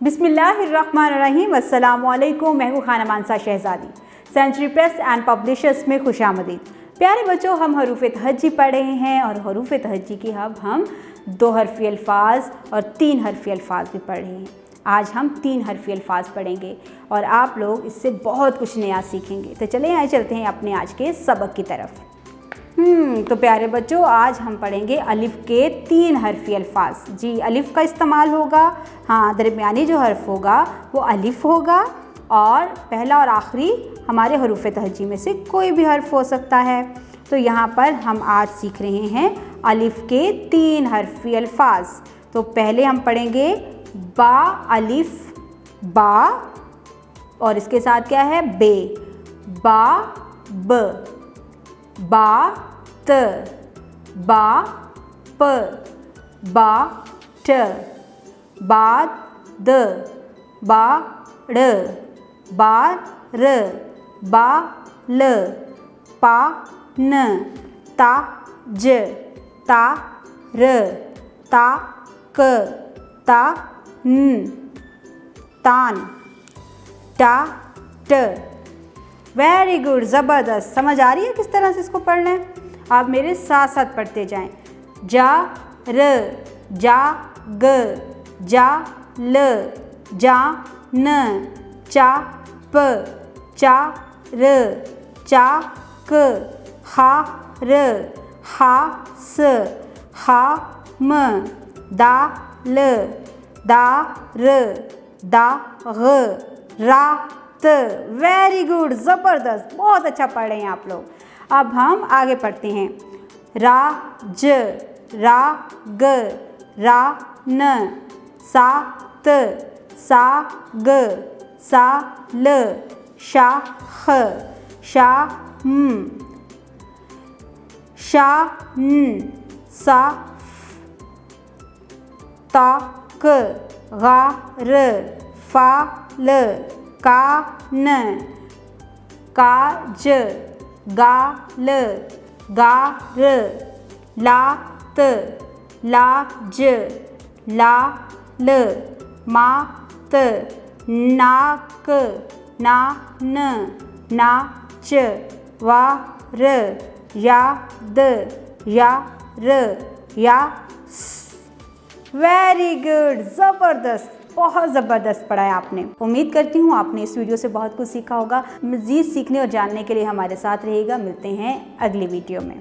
बिस्मिल्लाहिर्रहमानिर्रहीम। अस्सलामुअलैकुम। मैं हूँ खाना मानसा शहजादी। सेंचुरी प्रेस एंड पब्लिशर्स में खुशामदीद। प्यारे बच्चों, हम हरूफ तहज्जी पढ़ रहे हैं और हरूफ तहज्जी की अब हम 2 हरफी अल्फाज और 3 हरफी अल्फाज भी पढ़ रहे हैं। आज हम 3 हरफी अल्फाज पढ़ेंगे और आप लोग इससे बहुत कुछ नया सीखेंगे। तो चलें आइए चलते हैं अपने आज के सबक की तरफ। तो प्यारे बच्चों, आज हम पढ़ेंगे अलिफ के 3 हरफी अल्फाज। जी, अलिफ का इस्तेमाल होगा। हाँ, दरमियानी जो हर्फ होगा वो अलिफ होगा और पहला और आखिरी हमारे हरूफ तहज्जी में से कोई भी हर्फ हो सकता है। तो यहाँ पर हम आज सीख रहे हैं अलिफ के 3 हरफी अल्फाज। तो पहले हम पढ़ेंगे बा अलिफ बा और इसके साथ क्या है बे, बा ब, बा त, बा प, बा ट, बा द, बा ड़, बा र, बा ल, पा न, ता ज, ता र, ता क, ता न, तान, टा ट। वेरी गुड, ज़बरदस्त। समझ आ रही है किस तरह से इसको पढ़ना है? आप मेरे साथ साथ पढ़ते जाएं। जा र, जा ग, जा ल, जा न, चा प, चा र, चा क, हा र, हा स, हा म, दा ल, दा र, दा ग, रा त। वेरी गुड, ज़बरदस्त, बहुत अच्छा पढ़ रहे हैं आप लोग। अब हम आगे पढ़ते हैं। रा ज, रा ग, रा न, सा त, सा ग, सा ल, शा ख, शा म, शा न, सा ता क, गा र, फा ल, का न, का ज, गा ल, गा र, ला त, ला ज, ला ल, मा त, ना क, ना न, ना च, वा र, या द, या र, या स। वेरी गुड, ज़बरदस्त, बहुत ज़बरदस्त पढ़ा है आपने। उम्मीद करती हूँ आपने इस वीडियो से बहुत कुछ सीखा होगा। मज़ीद सीखने और जानने के लिए हमारे साथ रहिएगा। मिलते हैं अगली वीडियो में।